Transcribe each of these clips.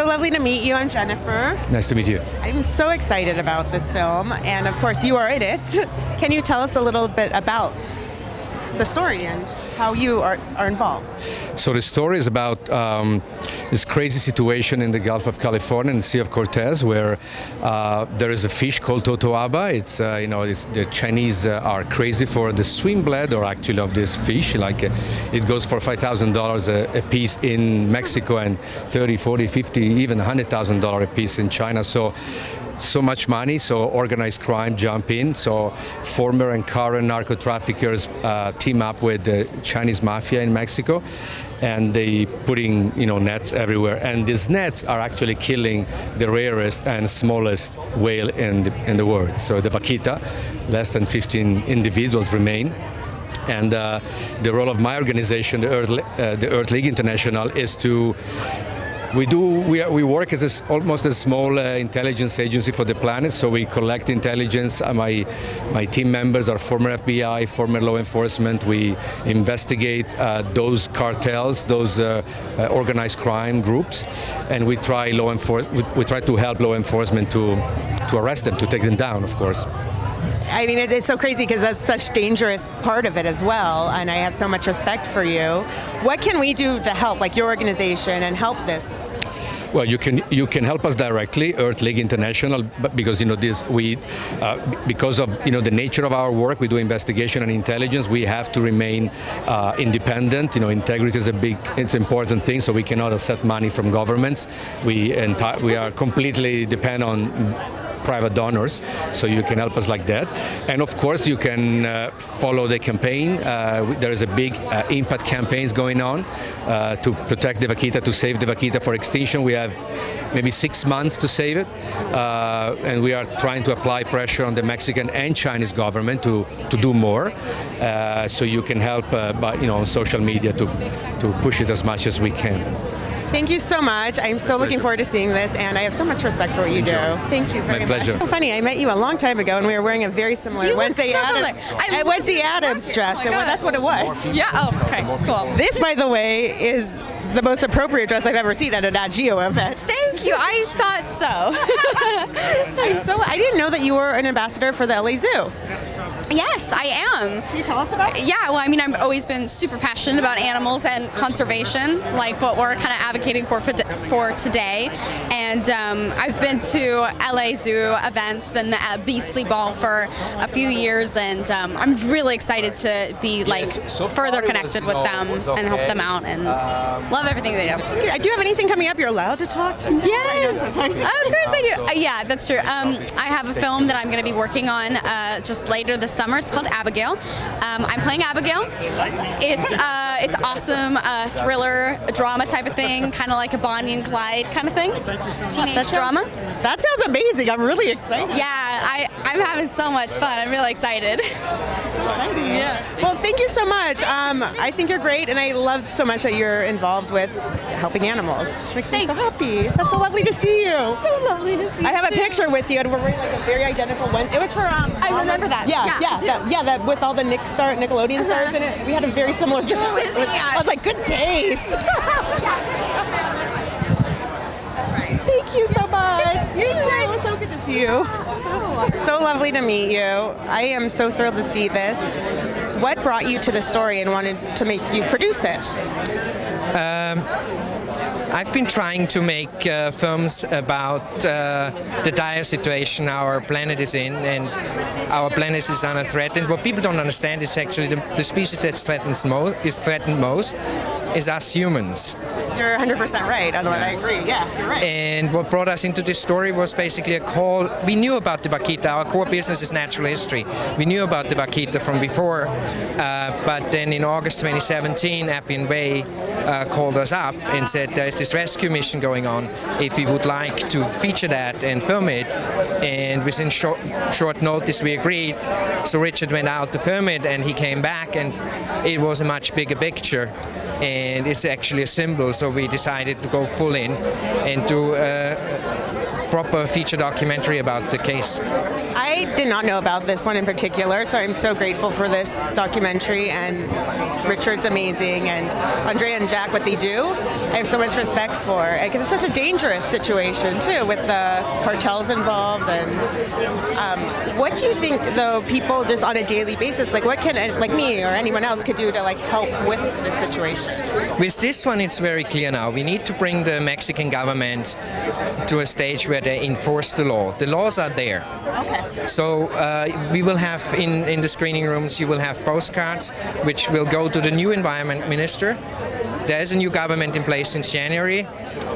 So lovely to meet you. I'm Jennifer. Nice to meet you. I'm so excited about this film, and of course you are in it. Can you tell us a little bit about the story and how you are involved? So the story is about this crazy situation in the Gulf of California and the Sea of Cortez, where there is a fish called totoaba. The Chinese are crazy for the swim blade, or actually of this fish. It goes for $5,000 a piece in Mexico, and 30, 40, 50, even $100,000 a piece in China. So much money, so organized crime jump in. So former and current narco traffickers team up with the Chinese mafia in Mexico, and they putting nets everywhere. And these nets are actually killing the rarest and smallest whale in the world. So the Vaquita, less than 15 individuals remain. And the role of my organization, the Earth League International, is to We work as almost a small intelligence agency for the planet, so we collect intelligence. My team members are former FBI, former law enforcement. We investigate those cartels, those organized crime groups, and we try to help law enforcement to arrest them, to take them down, of course. I mean, it's so crazy because that's such a dangerous part of it as well, and I have so much respect for you. What can we do to help, like your organization, and help this? Well, you can help us directly, Earth League International, but because because of the nature of our work, we do investigation and intelligence. We have to remain independent. Integrity is it's an important thing. So we cannot accept money from governments. We are completely dependent on private donors, so you can help us like that. And of course you can follow the campaign. There is a big impact campaigns going on to protect the Vaquita, to save the Vaquita for extinction. We have maybe 6 months to save it, and we are trying to apply pressure on the Mexican and Chinese government to do more. So you can help on social media to push it as much as we can. Thank you so much. I'm so looking forward to seeing this, and I have so much respect for what you do. Thank you very much. My pleasure. So funny, I met you a long time ago, and we were wearing a very similar Wednesday Addams dress. So that's what it was. Yeah. Oh, okay. Cool. This, by the way, is the most appropriate dress I've ever seen at a Nat Geo event. Thank you. I thought so. I didn't know that you were an ambassador for the LA Zoo. Yes, I am. Can you tell us about it? Yeah, well, I mean, I've always been super passionate about animals and conservation, like what we're kind of advocating for today. And I've been to LA Zoo events and the Beastly Ball for a few years, and I'm really excited to be further connected with them and help them out, and love everything they do. Do you have anything coming up you're allowed to talk to? Yes, of course I do. Yeah, that's true. I have a film that I'm going to be working on just later this summer. It's called Abigail. I'm playing Abigail. It's awesome, thriller, drama type of thing, kind of like a Bonnie and Clyde kind of thing. Teenage drama. That sounds amazing. I'm really excited. Yeah, I'm having so much fun. I'm really excited. So exciting. Yeah. Well, thank you so much. I think you're great, and I love so much that you're involved with helping animals. It makes me so happy. That's so lovely to see you. So lovely to see you. I have a picture with you, and we're wearing a very identical one. It was for I remember that. That with all the Nickelodeon stars in it. We had a very similar dress. I was like, good taste. That's right. Thank you so much. It's good to see you. It was so good to see you. So lovely to meet you. I am so thrilled to see this. What brought you to the story and wanted to make you produce it? I've been trying to make films about the dire situation our planet is in, and our planet is under threat. And what people don't understand is actually the species that's threatened most is us humans. You're 100% right on what I agree. Yeah, you're right. And what brought us into this story was basically a call. We knew about the Vaquita. Our core business is natural history. We knew about the Vaquita from before, but then in August 2017, Appian Bay called us up and said there's this rescue mission going on. If we would like to feature that and film it, and within short notice we agreed. So Richard went out to film it, and he came back, and it was a much bigger picture. And it's actually a symbol, so we decided to go full in and do a proper feature documentary about the case. I I did not know about this one in particular, so I'm so grateful for this documentary, and Richard's amazing, and Andrea and Jack, what they do, I have so much respect for, because it's such a dangerous situation too, with the cartels involved. And what do you think, though, people just on a daily basis, like what can, like me or anyone else, could do to like help with this situation? With this one, it's very clear now. We need to bring the Mexican government to a stage where they enforce the law. The laws are there. Okay. So we will have in the screening rooms, you will have postcards which will go to the new environment minister. There is a new government in place since January.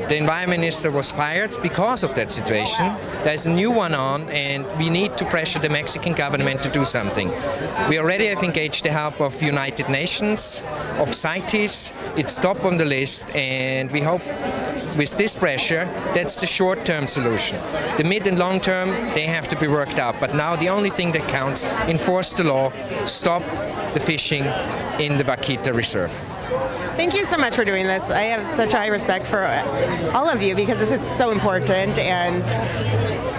The environment minister was fired because of that situation. There's a new one on, and we need to pressure the Mexican government to do something. We already have engaged the help of United Nations, of CITES. It's top on the list, and we hope with this pressure, that's the short-term solution. The mid and long term, they have to be worked out. But now the only thing that counts, enforce the law, stop the fishing in the Vaquita Reserve. Thank you so much for doing this. I have such high respect for all of you, because this is so important, and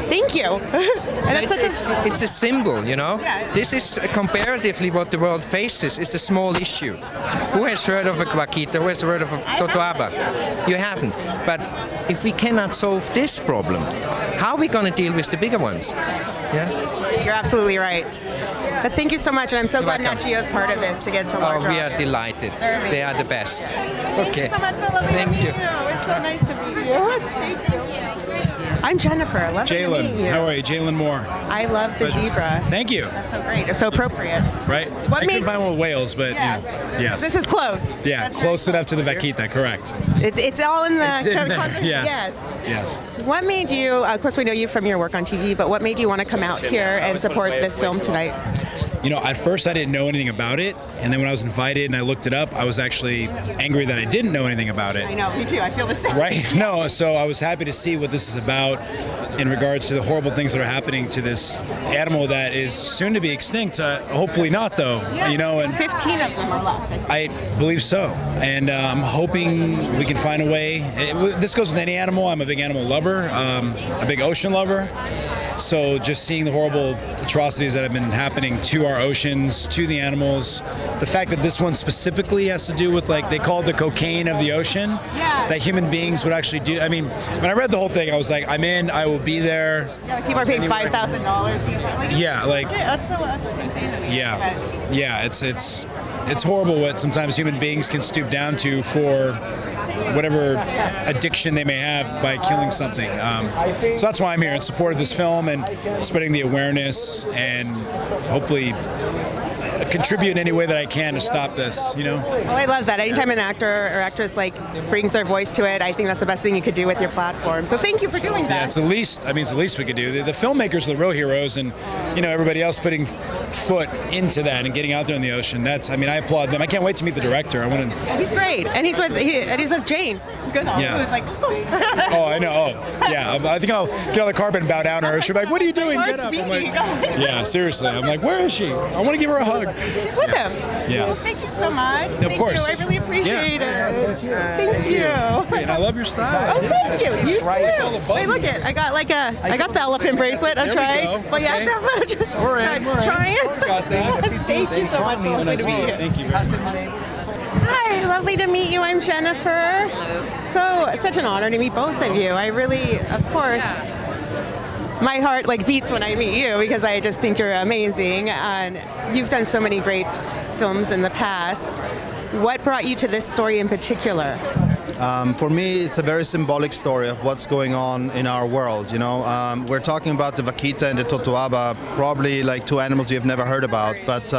thank you. And it's a symbol, you know? Yeah. This is comparatively what the world faces. It's a small issue. Who has heard of a Vaquita? Who has heard of a Totoaba? You haven't. But if we cannot solve this problem, how are we going to deal with the bigger ones? Yeah? You're absolutely right. But thank you so much, and I'm so glad Nat Geo is part of this to get to larger. Oh, we are delighted. They are the best. Thank you so much. So lovely to meet you. It's so nice to meet you. Thank you. I'm Jennifer. Lovely to meet you. How are you? Jalen Moore. I love the zebra. Thank you. That's so great. It's so appropriate. Right? What I made- couldn't find one with whales, but Yes. yes. This is close. Yeah, That's close very enough to the Vaquita, correct. It's all in the It's in there, concept. yes. Yes. What made you, of course we know you from your work on TV, but what made you want to come out here and support this film tonight? You know, at first I didn't know anything about it, and then when I was invited and I looked it up, I was actually angry that I didn't know anything about it. I know, me too. I feel the same. Right? No, so I was happy to see what this is about in regards to the horrible things that are happening to this animal that is soon to be extinct. Hopefully not, though. Yeah, you know, and 15 of them are left. I believe so, and I'm hoping we can find a way. This goes with any animal. I'm a big animal lover, a big ocean lover. So just seeing the horrible atrocities that have been happening to our oceans, to the animals, the fact that this one specifically has to do with, like, they call it the cocaine of the ocean, Yeah. that human beings would actually do. I mean, when I read the whole thing, I was like, I'm in, I will be there. Yeah, like people are paying $5,000. Yeah, like, That's insane to me. yeah, yeah, it's horrible what sometimes human beings can stoop down to for whatever addiction they may have by killing something. So that's why I'm here in support of this film and spreading the awareness and hopefully contribute in any way that I can to stop this, you know? Well, I love that. Anytime an actor or actress like brings their voice to it, I think that's the best thing you could do with your platform. So thank you for doing that. Yeah, it's the least we could do. The filmmakers are the real heroes, and, you know, everybody else putting foot into that and getting out there in the ocean. I applaud them. I can't wait to meet the director. I want to. He's great, and he's with Jane Goodall. Yeah. Who's like, Oh, I know. Oh, yeah. I think I'll get on the carpet and bow down to her. She'll be like, "What are you doing? Get up!" I'm like, "Yeah, seriously." I'm like, "Where is she? I want to give her a hug." She's with him. Yeah. Well, thank you so much. Of course. Thank you. I really appreciate Yeah. it. Thank you. And I love your style. Oh, thank you. You too. All the Wait, look buttons. it. I got the elephant bracelet. I'm There we trying. go. But yeah, Okay. We're in. trying. Got that. Thank you so much. Lovely to meet you. Thank you. Hi, lovely to meet you. I'm Jennifer. So, such an honor to meet both of you. I really, of course, my heart like beats when I meet you because I just think you're amazing, and you've done so many great films in the past. What brought you to this story in particular? For me, it's a very symbolic story of what's going on in our world. You know, we're talking about the Vaquita and the Totoaba, probably like two animals you've never heard about, but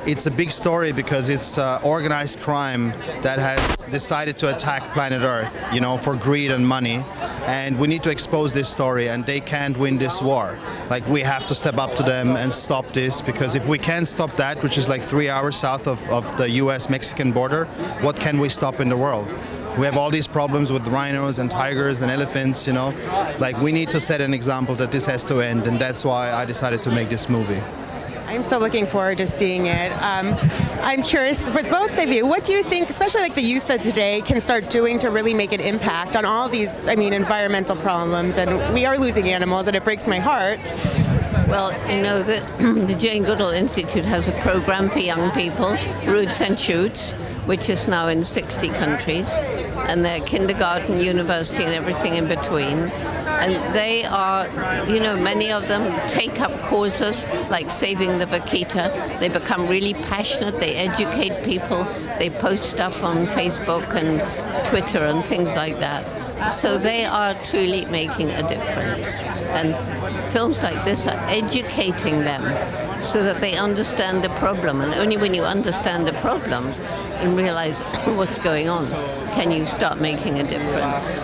it's a big story because it's organized crime that has decided to attack planet Earth, you know, for greed and money. And we need to expose this story, and they can't win this war. Like, we have to step up to them and stop this, because if we can't stop that, which is like 3 hours south of the US-Mexican border, what can we stop in the world? We have all these problems with rhinos and tigers and elephants, you know. Like, we need to set an example that this has to end, and that's why I decided to make this movie. I'm so looking forward to seeing it. I'm curious, with both of you, what do you think, especially like the youth of today, can start doing to really make an impact on all these, environmental problems? And we are losing animals, and it breaks my heart. Well, you know, the Jane Goodall Institute has a program for young people, Roots and Shoots, which is now in 60 countries, and they're kindergarten, university, and everything in between. And they are, you know, many of them take up causes like saving the Vaquita. They become really passionate, they educate people, they post stuff on Facebook and Twitter and things like that. So they are truly making a difference. And films like this are educating them so that they understand the problem. And only when you understand the problem and realize what's going on can you start making a difference.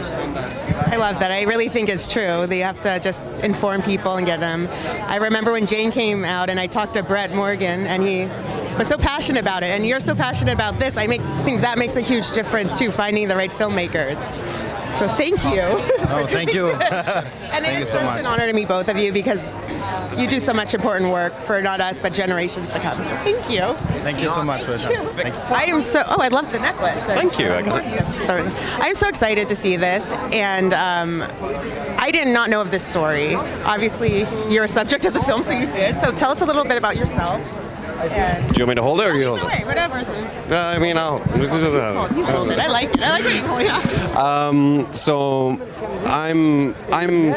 I love that. I really think it's true. They have to just inform people and get them. I remember when Jane came out and I talked to Brett Morgan and he was so passionate about it. And you're so passionate about this. I think that makes a huge difference too, finding the right filmmakers. So thank you. Oh, thank you. And Thank you it's so such much. an honor to meet both of you because you do so much important work for not us, but generations to come. So thank you. Thank you so much for that. I am so, I love the necklace. Thank you. I'm so excited to see this, and I did not know of this story. Obviously, you're a subject of the film, so you did. So tell us a little bit about yourself. Do you want me to hold it or you hold it? Okay, whatever. I mean, I'll. You hold it. I like it. I like what you hold it. So I'm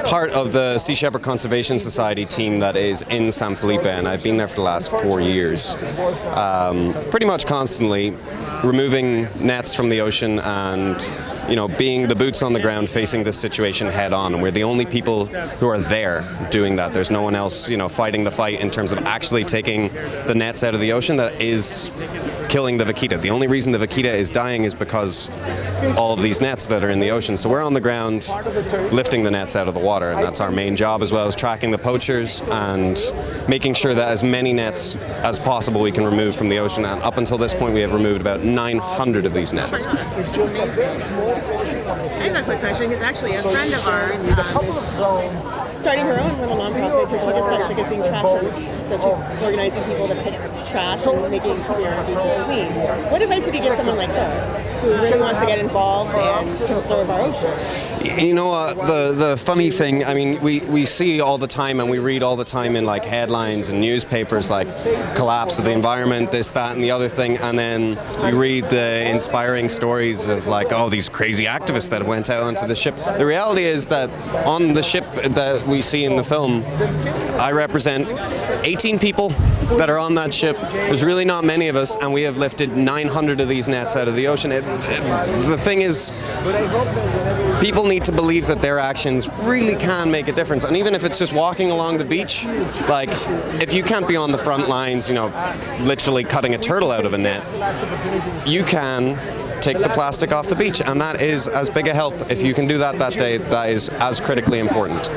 part of the Sea Shepherd Conservation Society team that is in San Felipe, and I've been there for the last 4 years, pretty much constantly removing nets from the ocean and, you know, being the boots on the ground facing this situation head on. And we're the only people who are there doing that. There's no one else, you know, fighting the fight in terms of actually taking the nets out of the ocean that is killing the Vaquita. The only reason the Vaquita is dying is because all of these nets that are in the ocean. So we're on the ground lifting the nets out of the water, and that's our main job, as well as tracking the poachers and making sure that as many nets as possible we can remove from the ocean. And up until this point we have removed about 900 of these nets. I have a quick question, because actually a friend of ours is starting her own little nonprofit because she just got sick of seeing trash on the beach. So she's organizing people to pick trash and making your beaches clean. What advice would you give someone like her who really wants to get involved and conserve our ocean? You know, the funny thing, I mean, we see all the time and we read all the time in like headlines and newspapers like collapse of the environment, this, that, and the other thing, and then you read the inspiring stories of like, oh, these crazy activists that went out onto the ship. The reality is that on the ship that we see in the film, I represent 18 people that are on that ship. There's really not many of us, and we have lifted 900 of these nets out of the ocean. The thing is, people need to believe that their actions really can make a difference. And even if it's just walking along the beach, like if you can't be on the front lines, you know, literally cutting a turtle out of a net, you can take the plastic off the beach, and that is as big a help. If you can do that that day, that is as critically important.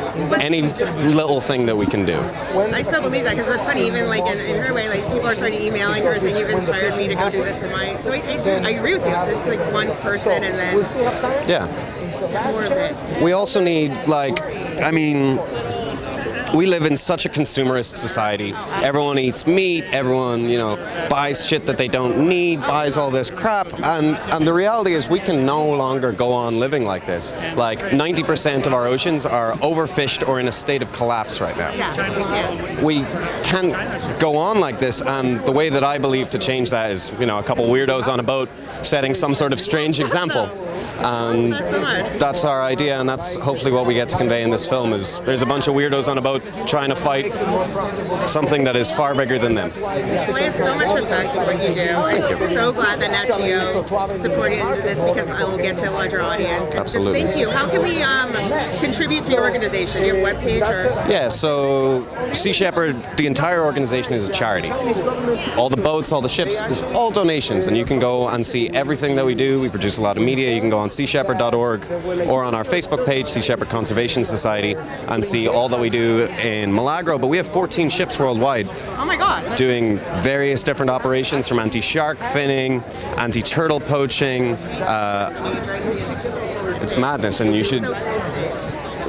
Any little thing that we can do. I still believe that, because it's funny, even like in her way, like people are starting emailing her saying you've inspired me to go do this in mine. So I agree with you. It's just like one person and then more of it. We also need, like, I mean, we live in such a consumerist society. Everyone eats meat, everyone, you know, buys shit that they don't need, buys all this crap, and the reality is we can no longer go on living like this. Like 90% of our oceans are overfished or in a state of collapse right now. We can't go on like this, and the way that I believe to change that is, you know, a couple weirdos on a boat setting some sort of strange example. And that's our idea, and that's hopefully what we get to convey in this film, is there's a bunch of weirdos on a boat trying to fight something that is far bigger than them. Well, I have so much respect for what you do. I'm so glad that Nat Geo supported this, because I will get to a larger audience. And Absolutely. Just thank you. How can we contribute to your organization? Your webpage? Yeah, so Sea Shepherd, the entire organization is a charity. All the boats, all the ships, is all donations, and you can go and see everything that we do. We produce a lot of media. You can go on seashepherd.org or on our Facebook page, Sea Shepherd Conservation Society, and see all that we do in Milagro. But we have 14 ships worldwide. Oh my God. Doing various different operations, from anti-shark finning, anti-turtle poaching. It's madness, and you should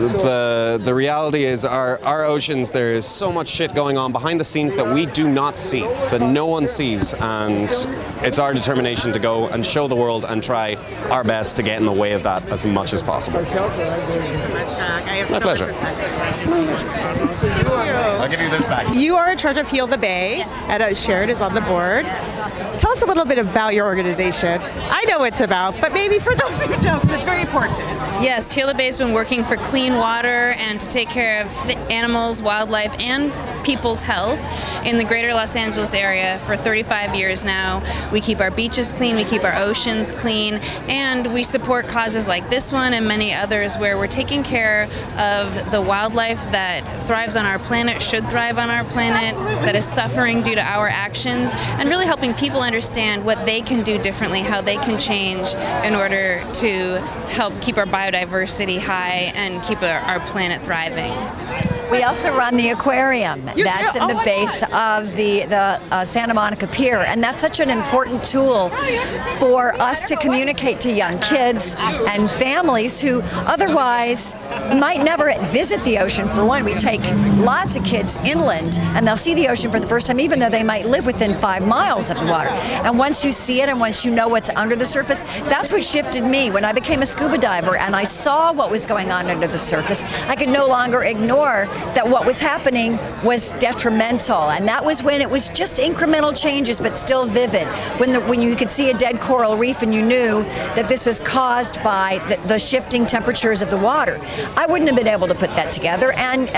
the reality is our oceans, there's so much shit going on behind the scenes that we do not see, that no one sees, and it's our determination to go and show the world and try our best to get in the way of that as much as possible. My pleasure. I'll give you this back. You are in charge of Heal the Bay, and Sharon is on the board. Tell us a little bit about your organization. I know what it's about, but maybe for those who don't, it's very important. Yes, Sheila Bay has been working for clean water and to take care of animals, wildlife, and people's health in the greater Los Angeles area for 35 years now. We keep our beaches clean, we keep our oceans clean, and we support causes like this one and many others where we're taking care of the wildlife that thrives on our planet, should thrive on our planet, that is suffering due to our actions, and really helping people understand what they can do differently, how they can change in order to help keep our biodiversity high and keep our planet thriving. We also run the aquarium. That's in the base of the Santa Monica Pier, and that's such an important tool for us to communicate to young kids and families who otherwise might never visit the ocean. For one, we take lots of kids inland, and they'll see the ocean for the first time, even though they might live within 5 miles of the water. And once you see it, and once you know what's under the surface, that's what shifted me when I became a scuba diver, and I saw what was going on under the surface. I could no longer ignore that what was happening was detrimental, and that was when it was just incremental changes but still vivid. When you could see a dead coral reef and you knew that this was caused by the shifting temperatures of the water. I wouldn't have been able to put that together and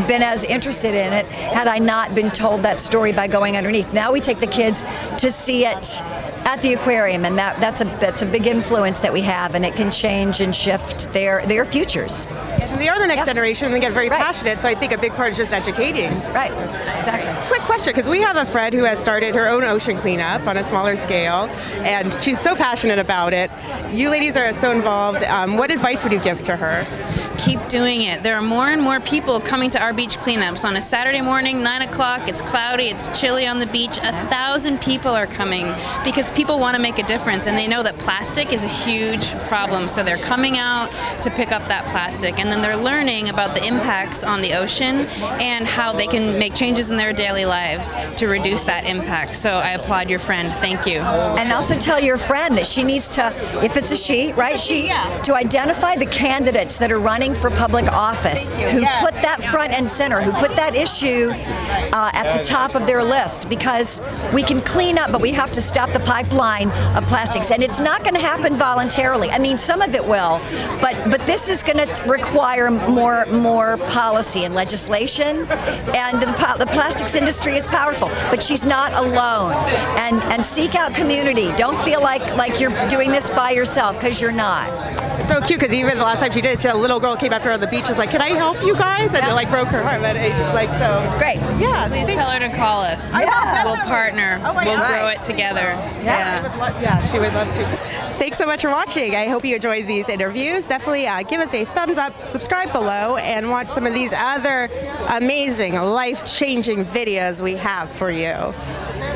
been as interested in it had I not been told that story by going underneath. Now we take the kids to see it at the aquarium, and that's a big influence that we have, and it can change and shift their futures. And they are the next generation, and they get very passionate, so I think a big part is just educating. Right, exactly. Quick question, because we have a friend who has started her own ocean cleanup on a smaller scale, and she's so passionate about it. You ladies are so involved. What advice would you give to her? Keep doing it. There are more and more people coming to our beach cleanups. On a Saturday morning, 9 o'clock, it's cloudy, it's chilly on the beach. 1,000 people are coming because people want to make a difference, and they know that plastic is a huge problem. So they're coming out to pick up that plastic, and then they're learning about the impacts on the ocean and how they can make changes in their daily lives to reduce that impact. So I applaud your friend. Thank you. And also tell your friend that she needs to, if it's a she, right, to identify the candidates that are running for public office, who put that front and center, who put that issue at the top of their list, because we can clean up, but we have to stop the pipeline of plastics, and it's not going to happen voluntarily. I mean, some of it will, but this is going to require more policy and legislation, and the plastics industry is powerful, but she's not alone, and seek out community. Don't feel like you're doing this by yourself, because you're not. So cute, because even the last time she did it, a little girl came up to her on the beach, was like, "Can I help you guys?" And it broke her heart. So it's great. Yeah. Please tell her to call us. We'll partner. We'll grow it together. Yeah, she would love to. Thanks so much for watching. I hope you enjoyed these interviews. Definitely give us a thumbs up, subscribe below, and watch some of these other amazing, life-changing videos we have for you.